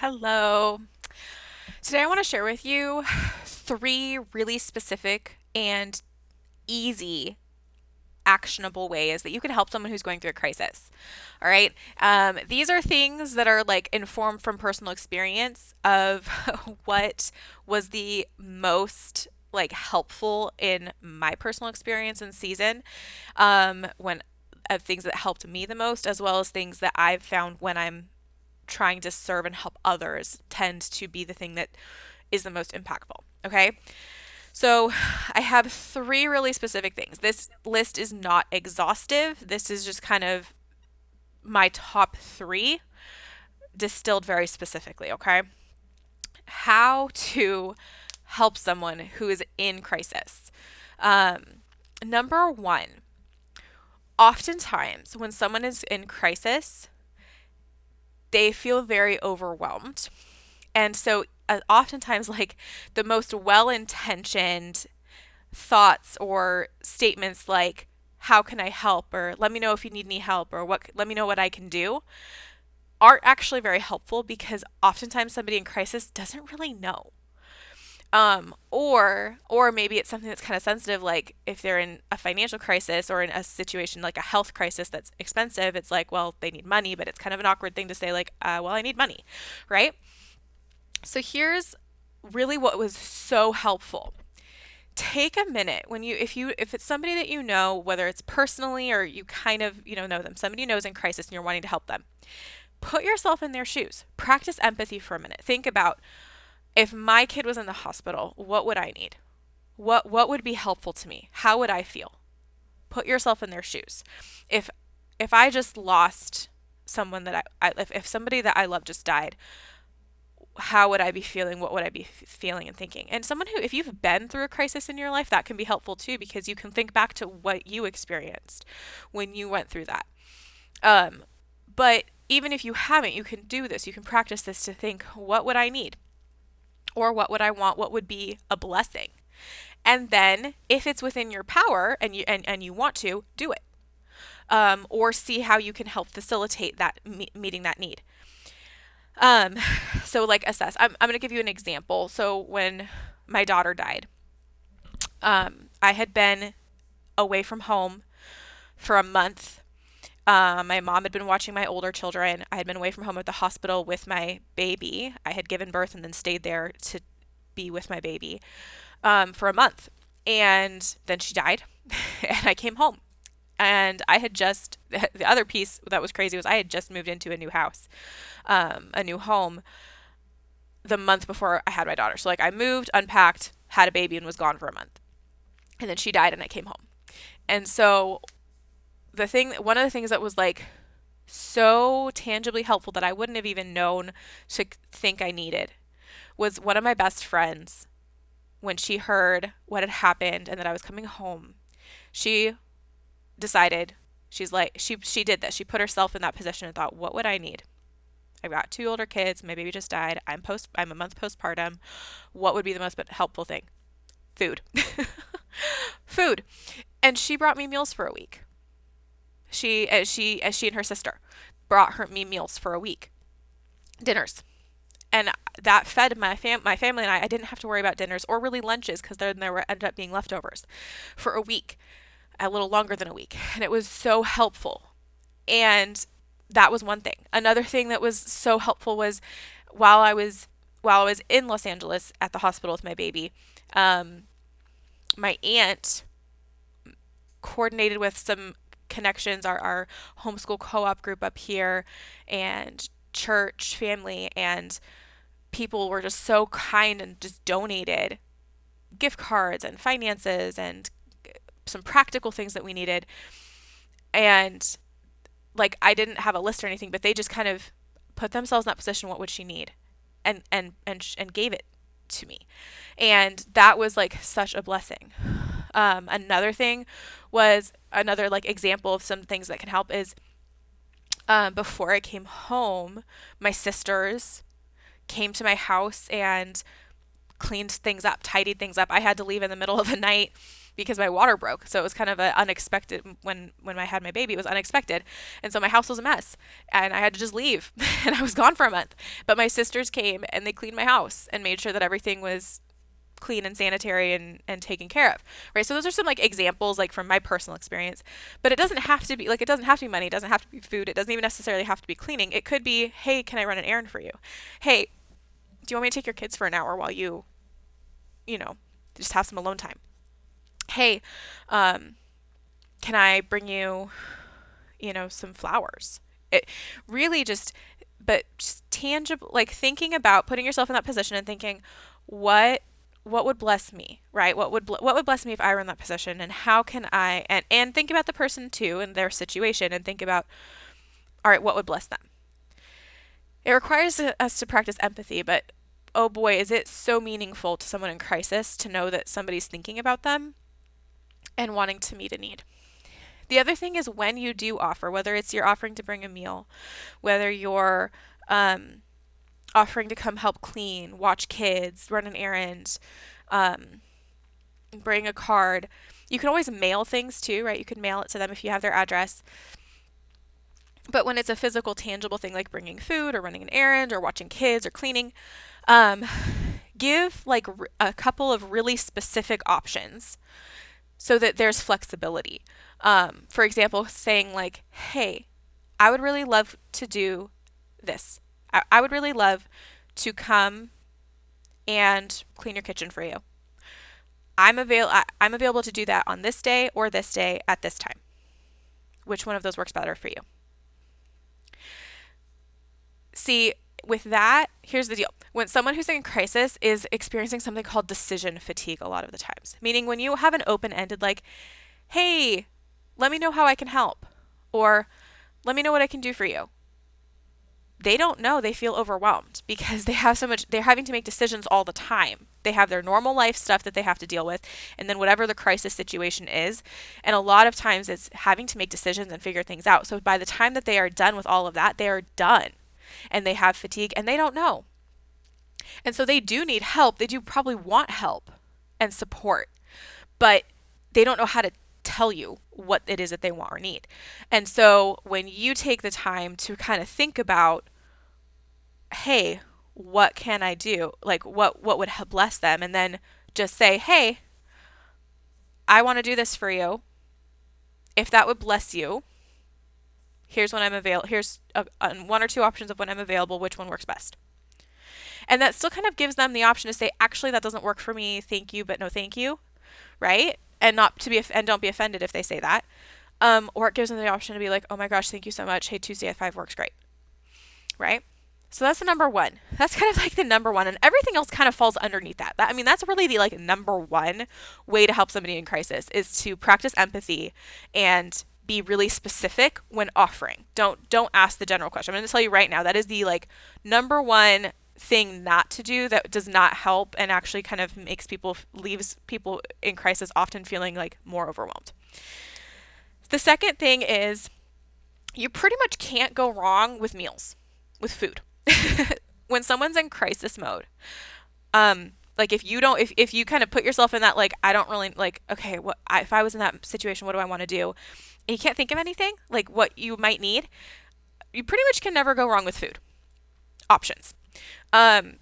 Hello. Today I want to share with you three really specific and easy actionable ways that you can help someone who's going through a crisis. All right. These are things that are like informed from personal experience of what was the most like helpful in my personal experience and season when of things that helped me the most, as well as things that I've found when I'm trying to serve and help others tend to be the thing that is the most impactful. Okay. So I have three really specific things. This list is not exhaustive. This is just kind of my top three distilled very specifically. Okay. How to help someone who is in crisis. Um, Number one, oftentimes when someone is in crisis, they feel very overwhelmed. And so, oftentimes, like the most well intentioned thoughts or statements like, how can I help? Or let me know if you need any help, or let me know what I can do, aren't actually very helpful because oftentimes somebody in crisis doesn't really know. Or maybe it's something that's kind of sensitive, like if they're in a financial crisis or in a situation like a health crisis that's expensive, it's like, well, they need money, but it's kind of an awkward thing to say, like, well, I need money, right? So here's really what was so helpful. Take a minute when if it's somebody that you know, whether it's personally or you kind of, know them, somebody you know is in crisis and you're wanting to help them. Put yourself in their shoes. Practice empathy for a minute. Think about, if my kid was in the hospital, what would I need? What would be helpful to me? How would I feel? Put yourself in their shoes. If if I just lost someone that if somebody that I love just died, how would I be feeling? What would I be feeling and thinking? And someone who, if you've been through a crisis in your life, that can be helpful too, because you can think back to what you experienced when you went through that. Um, but even if you haven't, you can do this. You can practice this to think, what would I need? Or what would I want? What would be a blessing? And then, if it's within your power and you want to, do it. Or see how you can help facilitate that meeting that need. Um, so like assess. I'm going to give you an example. So when my daughter died, I had been away from home for a month. My mom had been watching my older children. I had been away from home at the hospital with my baby. I had given birth and then stayed there to be with my baby for a month. And then she died, and I came home. And I had just, the other piece that was crazy was I had just moved into a new house, a new home the month before I had my daughter. So, like, I moved, unpacked, had a baby, and was gone for a month. And then she died, and I came home. And so, one of the things that was like so tangibly helpful that I wouldn't have even known to think I needed was one of my best friends, when she heard what had happened and that I was coming home, she decided, she's like, she did this. She put herself in that position and thought, what would I need? I've got two older kids. My baby just died. I'm a month postpartum. What would be the most helpful thing? Food. Food. And she brought me meals for a week. As she and her sister brought me meals for a week, dinners, and that fed my family and I. I didn't have to worry about dinners or really lunches, because then there were ended up being leftovers for a week, a little longer than a week, and it was so helpful. And that was one thing. Another thing that was so helpful was while I was in Los Angeles at the hospital with my baby, my aunt coordinated with some connections, our homeschool co-op group up here, and church family, and people were just so kind and just donated gift cards and finances and some practical things that we needed. And like, I didn't have a list or anything, but they just kind of put themselves in that position. What would she need? And gave it to me. And that was like such a blessing. Another thing was another like example of some things that can help is, before I came home, my sisters came to my house and cleaned things up, tidied things up. I had to leave in the middle of the night because my water broke. So it was kind of a unexpected when I had my baby, it was unexpected. And so my house was a mess and I had to just leave and I was gone for a month. But my sisters came and they cleaned my house and made sure that everything was clean and sanitary and taken care of, right? So those are some like examples like from my personal experience. But it doesn't have to be like, it doesn't have to be money, it doesn't have to be food, it doesn't even necessarily have to be cleaning. It could be, hey, can I run an errand for you? Hey, do you want me to take your kids for an hour while you know, just have some alone time? Hey, can I bring you, some flowers? It really but just tangible, like thinking about putting yourself in that position and thinking, what what would bless me, right? What would bless me if I were in that position, and how can I and think about the person too and their situation, and think about, all right, what would bless them? It requires us to practice empathy, but oh boy, is it so meaningful to someone in crisis to know that somebody's thinking about them and wanting to meet a need. The other thing is when you do offer, whether it's you're offering to bring a meal, whether you're offering to come help clean, watch kids, run an errand, um, bring a card. You can always mail things too, right? You can mail it to them if you have their address. But when it's a physical, tangible thing like bringing food or running an errand or watching kids or cleaning, um, give like a couple of really specific options so that there's flexibility. For example, saying like, hey, I would really love to do this. I would really love to come and clean your kitchen for you. I'm available to do that on this day or this day at this time. Which one of those works better for you? See, with that, here's the deal. When someone who's in crisis is experiencing something called decision fatigue a lot of the times, meaning when you have an open-ended like, hey, let me know how I can help, or let me know what I can do for you. They don't know, they feel overwhelmed because they have so much, they're having to make decisions all the time. They have their normal life stuff that they have to deal with, and then whatever the crisis situation is. And a lot of times it's having to make decisions and figure things out. So by the time that they are done with all of that, they are done. And they have fatigue and they don't know. And so they do need help. They do probably want help and support, but they don't know how to tell you what it is that they want or need. And so when you take the time to kind of think about, hey, what can I do? Like what would bless them? And then just say, hey, I want to do this for you. If that would bless you, here's when I'm available. Here's one or two options of when I'm available. Which one works best? And that still kind of gives them the option to say, actually, that doesn't work for me. Thank you, but no thank you, right? And not to be and don't be offended if they say that. Or it gives them the option to be like, oh my gosh, thank you so much. Hey, Tuesday at 5 works great, right? So that's the number one. That's kind of like the number one, and everything else kind of falls underneath that. I mean, that's really the like number one way to help somebody in crisis is to practice empathy and be really specific when offering. Don't ask the general question. I'm going to tell you right now, that is the like number one thing not to do that does not help and actually kind of leaves people in crisis often feeling like more overwhelmed. The second thing is you pretty much can't go wrong with meals, with food. When someone's in crisis mode, like if you kind of put yourself in that, like, I don't really like, okay, if I was in that situation, what do I want to do? And you can't think of anything like what you might need. You pretty much can never go wrong with food options.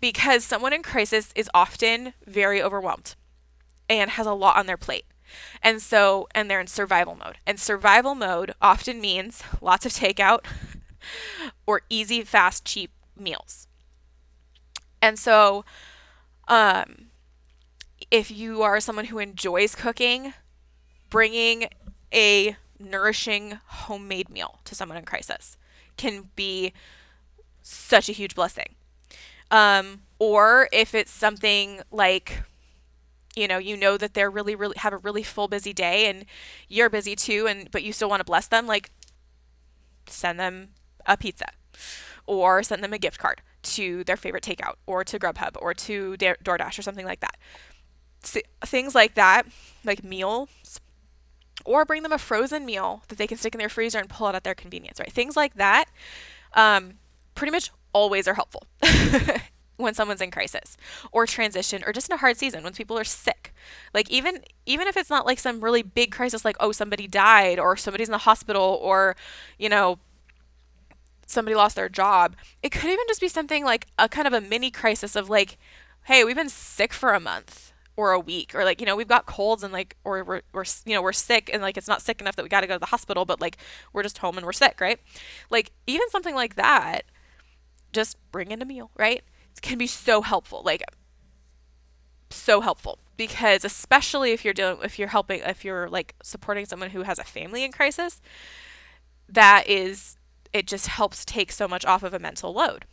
Because someone in crisis is often very overwhelmed and has a lot on their plate. And they're in survival mode. And survival mode often means lots of takeout or easy, fast, cheap meals. And so, if you are someone who enjoys cooking, bringing a nourishing homemade meal to someone in crisis can be such a huge blessing. Or if it's something like, you know that they're really, really have a really full, busy day and you're busy too, but you still want to bless them, like send them a pizza or send them a gift card to their favorite takeout or to Grubhub or to DoorDash or something like that. Things like that, like meals, or bring them a frozen meal that they can stick in their freezer and pull out at their convenience, right? Things like that, pretty much always are helpful when someone's in crisis or transition or just in a hard season when people are sick. Like even if it's not like some really big crisis like, oh, somebody died or somebody's in the hospital or, you know, somebody lost their job. It could even just be something like a kind of a mini crisis of like, hey, we've been sick for a month or a week, or like, you know, we've got colds and like, or we're you know, we're sick and like it's not sick enough that we got to go to the hospital, but like we're just home and we're sick, right? Like even something like that, just bring in a meal, right? It can be so helpful, like so helpful, because especially if you're helping, if you're like supporting someone who has a family in crisis, that is, it just helps take so much off of a mental load.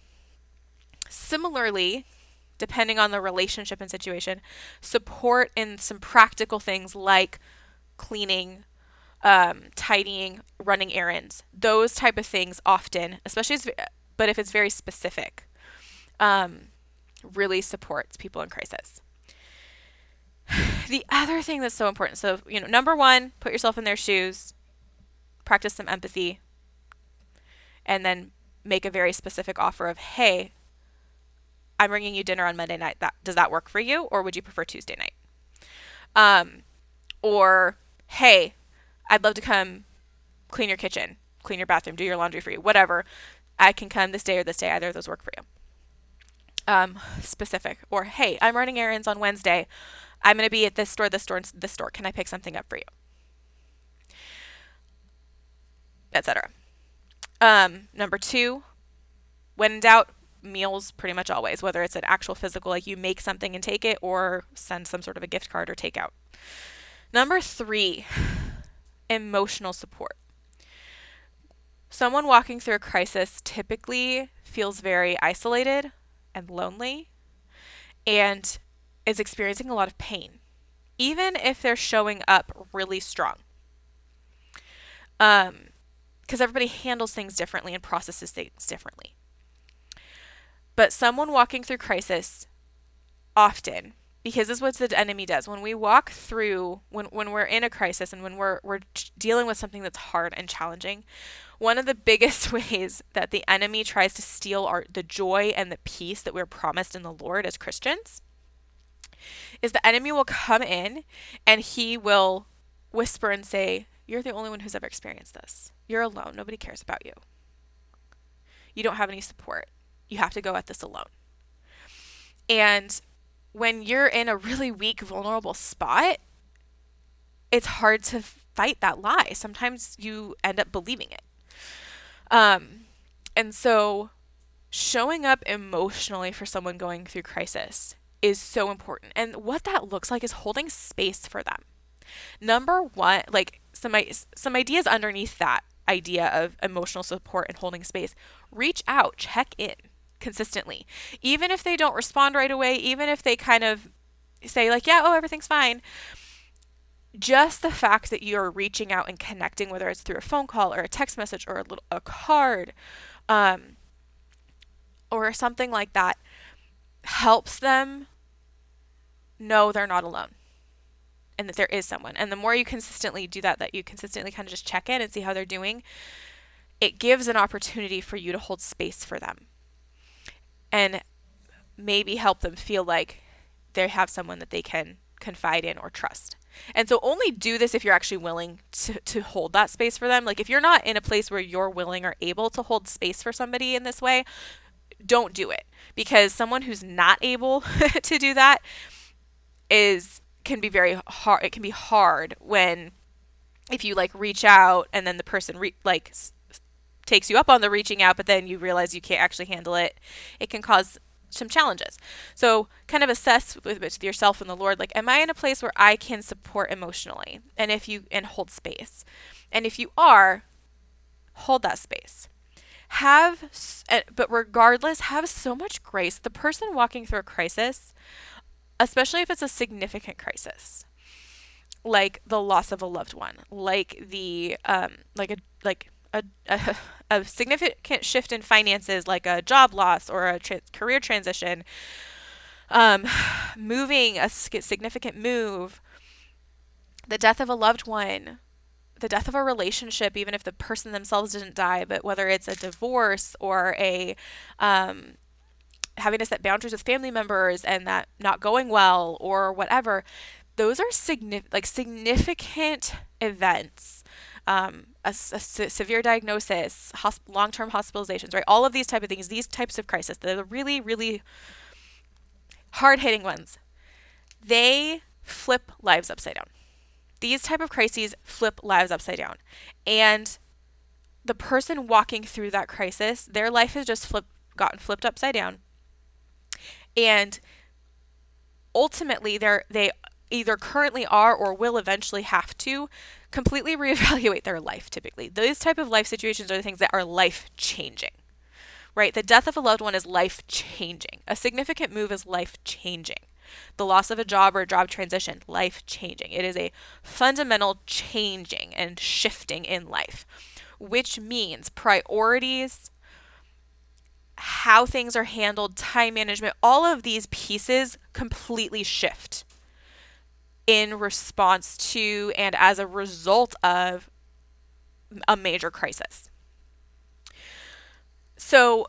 Similarly, depending on the relationship and situation, support in some practical things like cleaning, tidying, running errands, those type of things often, especially but if it's very specific, really supports people in crisis. The other thing that's so important, so, you know, number one, put yourself in their shoes, practice some empathy, and then make a very specific offer of, hey, I'm bringing you dinner on Monday night. Does that work for you, or would you prefer Tuesday night? Or, hey, I'd love to come clean your kitchen, clean your bathroom, do your laundry for you, whatever. I can come this day or this day. Either of those work for you. Specific. Or, hey, I'm running errands on Wednesday. I'm going to be at this store, this store, and this store. Can I pick something up for you? Etc. Number two, when in doubt, meals pretty much always, whether it's an actual physical, like you make something and take it, or send some sort of a gift card or takeout. Number three, emotional support. Someone walking through a crisis typically feels very isolated and lonely and is experiencing a lot of pain, even if they're showing up really strong. Because everybody handles things differently and processes things differently. But someone walking through crisis often, because this is what the enemy does. When we walk through, when we're in a crisis and when we're dealing with something that's hard and challenging, one of the biggest ways that the enemy tries to steal the joy and the peace that we're promised in the Lord as Christians is the enemy will come in and he will whisper and say, you're the only one who's ever experienced this. You're alone. Nobody cares about you. You don't have any support. You have to go at this alone. And when you're in a really weak, vulnerable spot, it's hard to fight that lie. Sometimes you end up believing it. And so showing up emotionally for someone going through crisis is so important. And what that looks like is holding space for them. Number one, like some ideas underneath that idea of emotional support and holding space. Reach out, check in consistently. Even if they don't respond right away, even if they kind of say like, yeah, oh, everything's fine. Just the fact that you're reaching out and connecting, whether it's through a phone call or a text message or a card, or something like that, helps them know they're not alone and that there is someone. And the more you consistently do that you consistently kind of just check in and see how they're doing, it gives an opportunity for you to hold space for them and maybe help them feel like they have someone that they can confide in or trust. And so only do this if you're actually willing to hold that space for them. Like if you're not in a place where you're willing or able to hold space for somebody in this way, don't do it. Because someone who's not able to do that can be very hard. It can be hard when, if you like reach out and then the person takes you up on the reaching out, but then you realize you can't actually handle it. It can cause some challenges. So kind of assess with yourself and the Lord, like, am I in a place where I can support emotionally? And hold space. And if you are, hold that space. But regardless, have so much grace. The person walking through a crisis, especially if it's a significant crisis, like the loss of a loved one, like a significant shift in finances, like a job loss or a career transition, moving, a significant move, the death of a loved one, the death of a relationship, even if the person themselves didn't die, but whether it's a divorce or having to set boundaries with family members and that not going well or whatever, those are significant events. Severe diagnosis, long-term hospitalizations, right? All of these type of things, these types of crises, they're the really, really hard-hitting ones. They flip lives upside down. These type of crises flip lives upside down. And the person walking through that crisis, their life has just gotten flipped upside down. And ultimately, they either currently are or will eventually have to completely reevaluate their life typically. Those type of life situations are the things that are life-changing, right? The death of a loved one is life-changing. A significant move is life-changing. The loss of a job or a job transition, life-changing. It is a fundamental changing and shifting in life, which means priorities, how things are handled, time management, all of these pieces completely shift in response to and as a result of a major crisis. So,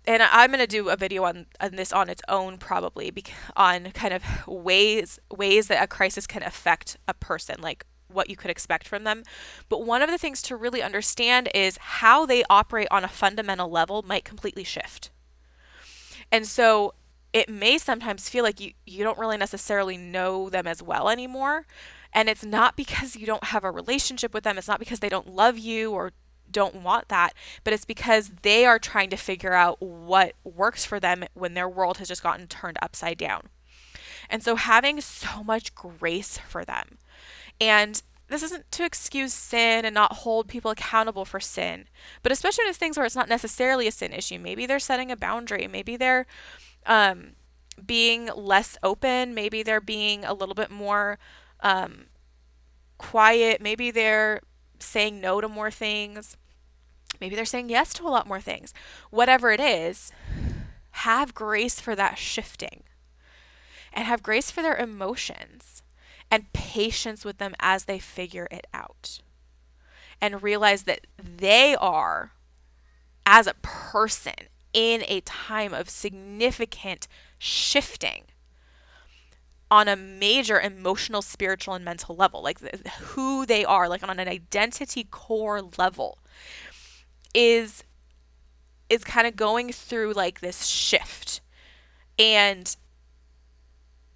and I'm going to do a video on this on its own probably on kind of ways that a crisis can affect a person, like what you could expect from them. But one of the things to really understand is how they operate on a fundamental level might completely shift. And so it may sometimes feel like you don't really necessarily know them as well anymore. And it's not because you don't have a relationship with them. It's not because they don't love you or don't want that, but it's because they are trying to figure out what works for them when their world has just gotten turned upside down. And so having so much grace for them. And this isn't to excuse sin and not hold people accountable for sin, but especially in things where it's not necessarily a sin issue. Maybe they're setting a boundary. Maybe they're being less open. Maybe they're being a little bit more quiet. Maybe they're saying no to more things. Maybe they're saying yes to a lot more things. Whatever it is, have grace for that shifting and have grace for their emotions and patience with them as they figure it out. And realize that they are, as a person, in a time of significant shifting on a major emotional, spiritual, and mental level, like who they are, like on an identity core level, is kind of going through like this shift. And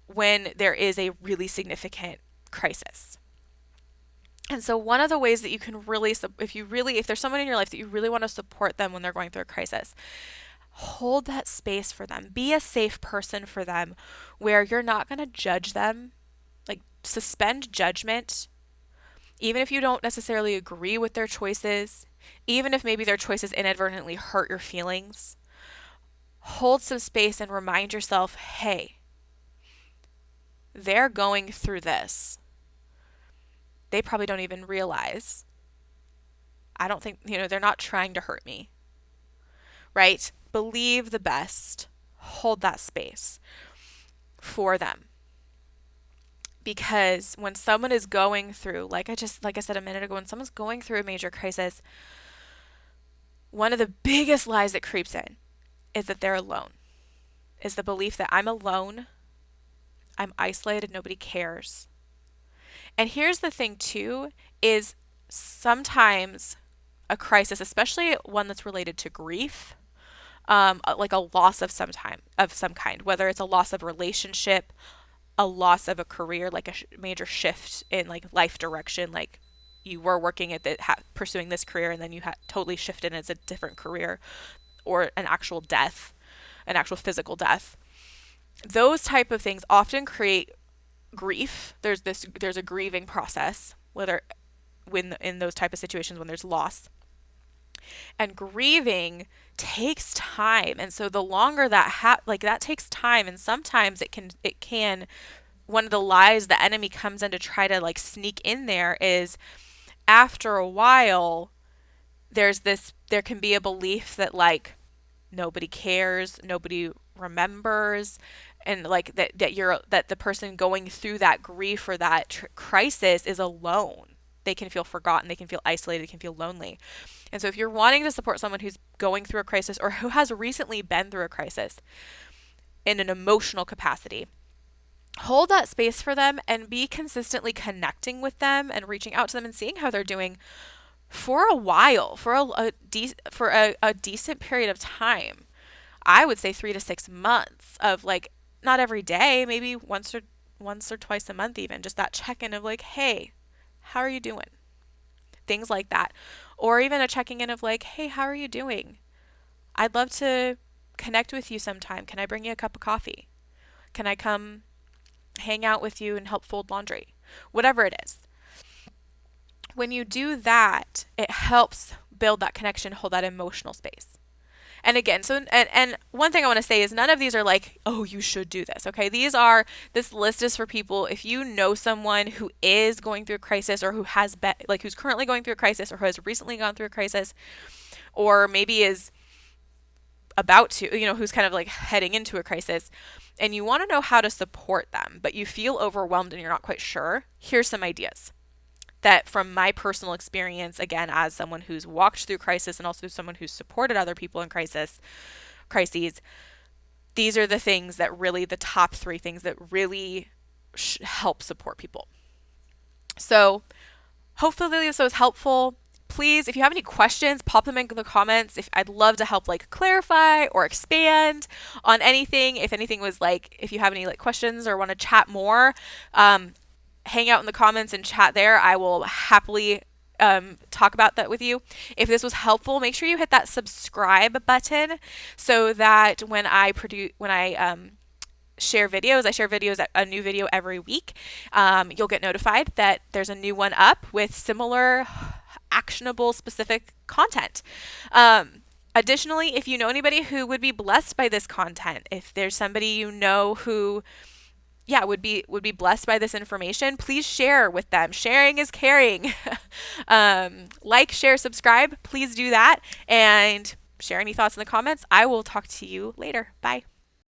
when there is a really significant crisis. And so one of the ways that you can really, if there's someone in your life that you really want to support them when they're going through a crisis, hold that space for them. Be a safe person for them where you're not going to judge them, like suspend judgment, even if you don't necessarily agree with their choices, even if maybe their choices inadvertently hurt your feelings. Hold some space and remind yourself, hey, they're going through this. They probably don't even realize. I don't think, they're not trying to hurt me, right? Believe the best. Hold that space for them. Because when someone is going through, like I said a minute ago, when someone's going through a major crisis, one of the biggest lies that creeps in is that they're alone. Is the belief that I'm alone, I'm isolated, nobody cares. And here's the thing too, is sometimes a crisis, especially one that's related to grief, like a loss of some kind, whether it's a loss of relationship, a loss of a career, like a major shift in like life direction, like you were working at pursuing this career and then you totally shifted and it's a different career, or an actual death, an actual physical death. Those type of things often create grief. There's a grieving process, when in those type of situations when there's loss. And grieving takes time, and so the longer that that takes time, and sometimes it can one of the lies the enemy comes in to try to like sneak in there is after a while there can be a belief that like nobody cares, nobody remembers, and like that the person going through that grief or that crisis is alone. they can feel forgotten, they can feel isolated, they can feel lonely. And so if you're wanting to support someone who's going through a crisis or who has recently been through a crisis in an emotional capacity, hold that space for them and be consistently connecting with them and reaching out to them and seeing how they're doing for a while, for a decent period of time. I would say 3 to 6 months of like not every day, maybe once or twice a month even, just that check-in of like, hey, how are you doing? Things like that. Or even a checking in of like, hey, how are you doing? I'd love to connect with you sometime. Can I bring you a cup of coffee? Can I come hang out with you and help fold laundry? Whatever it is. When you do that, it helps build that connection, hold that emotional space. And again, and one thing I want to say is none of these are like, oh, you should do this. Okay. This list is for people. If you know someone who is going through a crisis or who has been, like, who's currently going through a crisis or who has recently gone through a crisis or maybe is about to, who's kind of like heading into a crisis and you want to know how to support them, but you feel overwhelmed and you're not quite sure, here's some ideas that from my personal experience, again, as someone who's walked through crisis and also someone who's supported other people in crises, these are the top 3 things that really help support people. So hopefully this was helpful. Please, if you have any questions, pop them in the comments. I'd love to help like clarify or expand on anything. If anything was like, if you have any like questions or want to chat more, hang out in the comments and chat there. I will happily talk about that with you. If this was helpful, make sure you hit that subscribe button so that when I share videos, a new video every week. You'll get notified that there's a new one up with similar actionable specific content. Additionally, if you know anybody who would be blessed by this content, if there's somebody you know who would be blessed by this information, please share with them. Sharing is caring. Like, share, subscribe. Please do that. And share any thoughts in the comments. I will talk to you later. Bye.